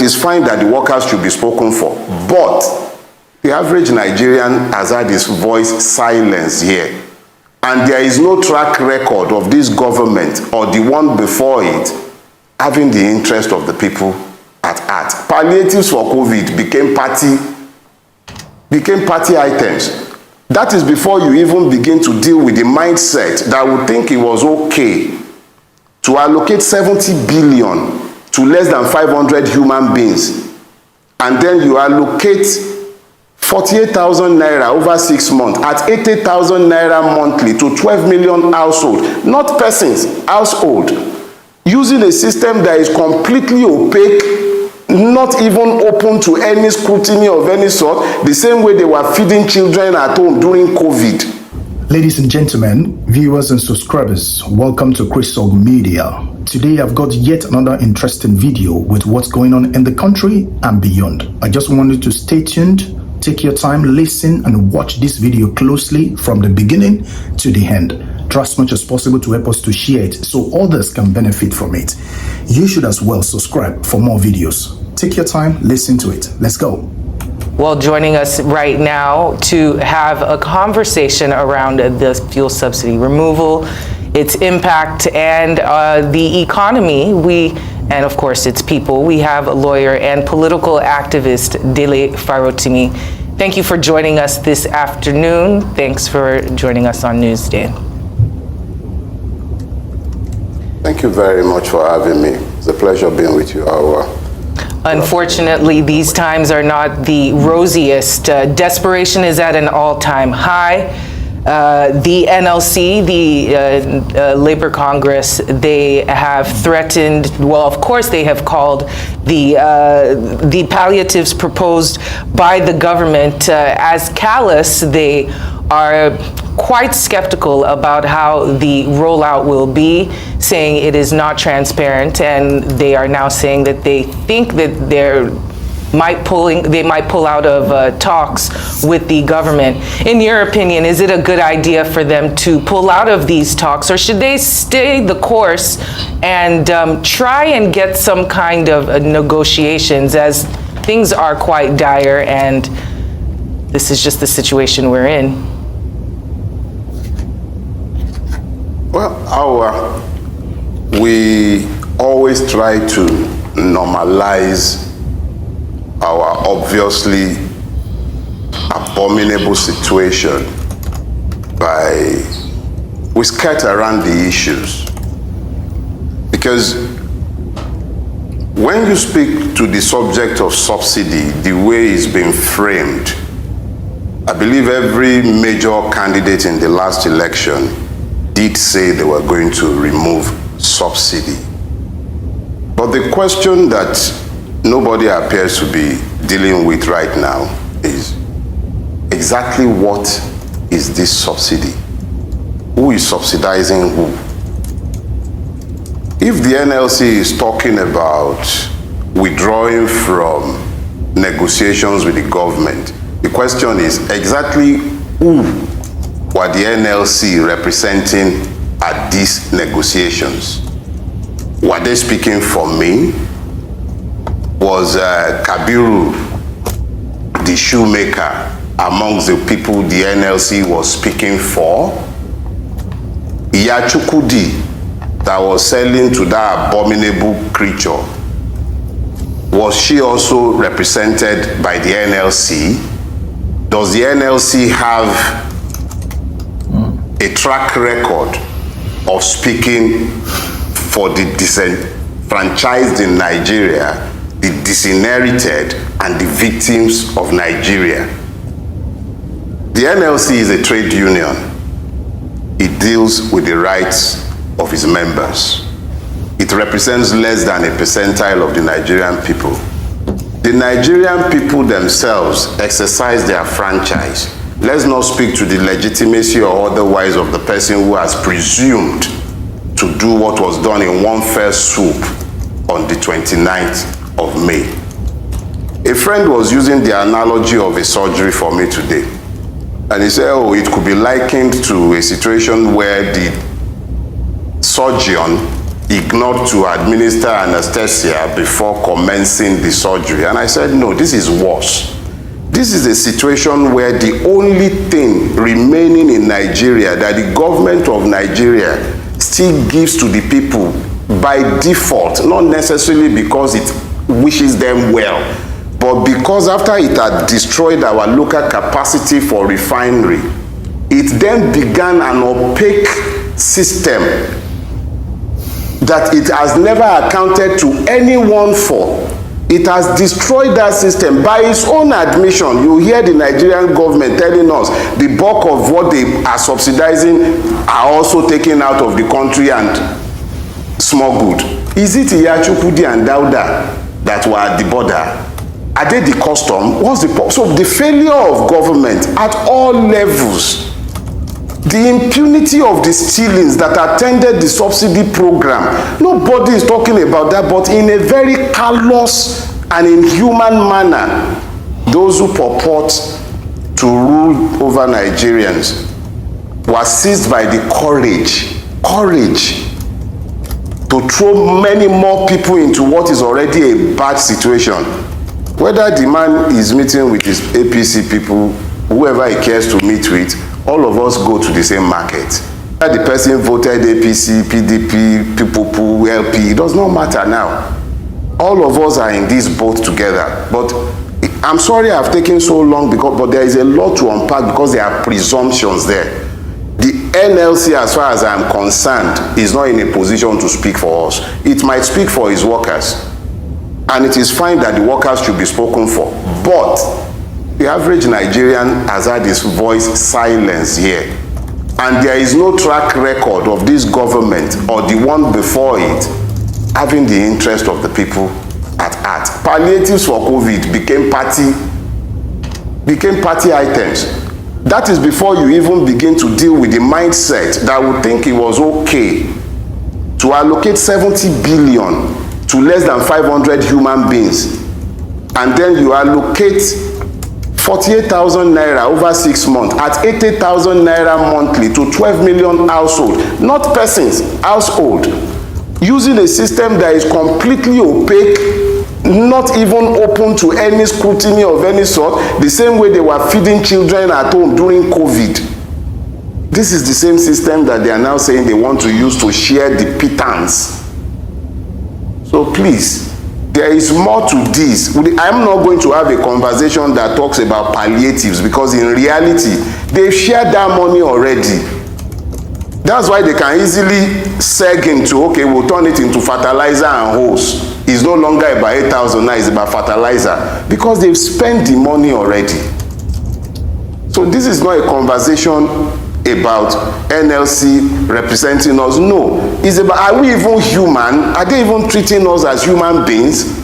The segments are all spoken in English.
it's fine that the workers should be spoken for, but the average Nigerian has had his voice silenced here. And there is no track record of this government or the one before it having the interest of the people at heart. Palliatives for COVID became party items. That is before you even begin to deal with the mindset that would think it was okay to allocate 70 billion to less than 500 human beings, and then you allocate 48,000 naira over 6 months at 80,000 naira monthly to 12 million households, not persons, household, using a system that is completely opaque, not even open to any scrutiny of any sort, the same way they were feeding children at home during COVID. Ladies and gentlemen, viewers and subscribers, welcome to Crystal Media. Today I've got yet another interesting video with what's going on in the country and beyond. I just wanted to stay tuned, take your time, listen and watch this video closely from the beginning to the end. Try as much as possible to help us to share it so others can benefit from it. You should as well subscribe for more videos. Take your time, listen to it. Let's go. Well, joining us right now to have a conversation around the fuel subsidy removal, its impact, and the economy, and of course its people, we have a lawyer and political activist, Dele Farotimi. Thank you for joining us this afternoon. Thanks for joining us on Newsday. Thank you very much for having me. It's a pleasure being with you, Awa. Unfortunately, these times are not the rosiest. Desperation is at an all-time high. The NLC, the Labor Congress, they have threatened, well, of course they have called the palliatives proposed by the government as callous. They are quite skeptical about how the rollout will be, saying it is not transparent, and they are now saying that they think that they might pull out of talks with the government. In your opinion, is it a good idea for them to pull out of these talks, or should they stay the course and try and get some kind of negotiations, as things are quite dire and this is just the situation we're in? Well, we always try to normalize our obviously abominable situation we skirt around the issues. Because when you speak to the subject of subsidy, the way it's been framed, I believe every major candidate in the last election did say they were going to remove subsidy. But the question that nobody appears to be dealing with right now is exactly what is this subsidy? Who is subsidizing who? If the NLC is talking about withdrawing from negotiations with the government, the question is exactly who were the NLC representing at these negotiations? Were they speaking for me? Was Kabiru, the shoemaker, amongst the people the NLC was speaking for? Iyachukudi, that was selling to that abominable creature, was she also represented by the NLC? Does the NLC have a track record of speaking for the disenfranchised in Nigeria, the disinherited, and the victims of Nigeria? The NLC is a trade union. It deals with the rights of its members. It represents less than a percentile of the Nigerian people. The Nigerian people themselves exercise their franchise. Let's not speak to the legitimacy or otherwise of the person who has presumed to do what was done in one fell swoop on the 29th of May. A friend was using the analogy of a surgery for me today. And he said, oh, it could be likened to a situation where the surgeon ignored to administer anesthesia before commencing the surgery. And I said, no, this is worse. This is a situation where the only thing remaining in Nigeria that the government of Nigeria still gives to the people by default, not necessarily because it wishes them well, but because after it had destroyed our local capacity for refinery, it then began an opaque system that it has never accounted to anyone for. It has destroyed that system. By its own admission, you hear the Nigerian government telling us the bulk of what they are subsidizing are also taken out of the country and small good. Is it Iyachukudi and Dauda that were at the border? Are they the custom? What's the so the failure of government at all levels, the impunity of the stealings that attended the subsidy program, nobody is talking about that, but in a very callous and inhuman manner, those who purport to rule over Nigerians were seized by the courage to throw many more people into what is already a bad situation. Whether the man is meeting with his APC people, whoever he cares to meet with, all of us go to the same market. Whether the person voted APC, PDP, PPP, LP, it does not matter now. All of us are in this boat together. But I'm sorry I've taken so long, but there is a lot to unpack because there are presumptions there. The NLC, as far as I'm concerned, is not in a position to speak for us. It might speak for its workers. And it is fine that the workers should be spoken for. But the average Nigerian has had his voice silenced here. And there is no track record of this government or the one before it having the interest of the people at heart. Palliatives for COVID became party items. That is before you even begin to deal with the mindset that would think it was okay to allocate 70 billion to less than 500 human beings, and then you allocate 48,000 naira over 6 months at 80,000 naira monthly to 12 million household, not persons, household, using a system that is completely opaque, not even open to any scrutiny of any sort, the same way they were feeding children at home during COVID. This is the same system that they are now saying they want to use to share the pittance. So please, there is more to this. I'm not going to have a conversation that talks about palliatives, because in reality, they've shared that money already. That's why they can easily seg into, okay, we'll turn it into fertilizer and hose. It's no longer about 8,000 now, it's about fertilizer, because they've spent the money already. So this is not a conversation about NLC representing us. No, it's about, are we even human? Are they even treating us as human beings?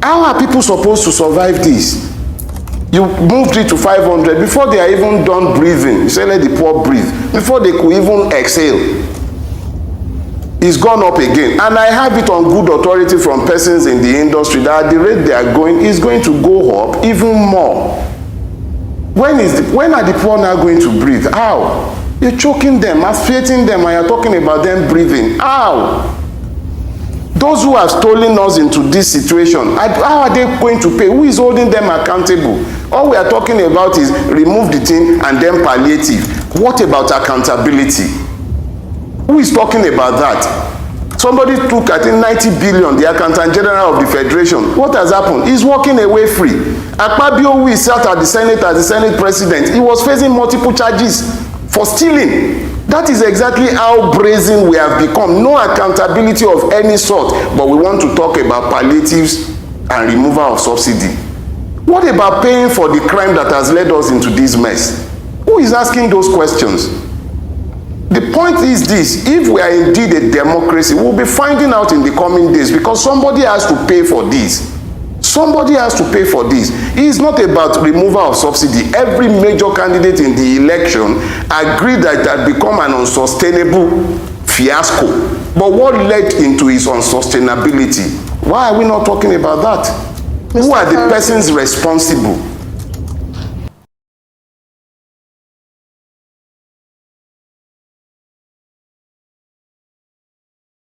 How are people supposed to survive this? You moved it to 500 before they are even done breathing. You say let the poor breathe. Before they could even exhale, it's gone up again. And I have it on good authority from persons in the industry that at the rate they are going, is going to go up even more. When are the poor now going to breathe? How? You're choking them, asphyxiating them, and you're talking about them breathing. How? Those who have stolen us into this situation, how are they going to pay? Who is holding them accountable? All we are talking about is remove the thing and then palliative. What about accountability? Who is talking about that? Somebody took, I think, 90 billion, the Accountant General of the Federation. What has happened? He's walking away free. Akpabio, who is sat at the Senate as the Senate President, he was facing multiple charges for stealing. That is exactly how brazen we have become. No accountability of any sort, but we want to talk about palliatives and removal of subsidy. What about paying for the crime that has led us into this mess? Who is asking those questions? The point is this: if we are indeed a democracy, we'll be finding out in the coming days, because somebody has to pay for this. Somebody has to pay for this. It is not about removal of subsidy. Every major candidate in the election agreed that it had become an unsustainable fiasco. But what led into its unsustainability? Why are we not talking about that? Who are the persons responsible?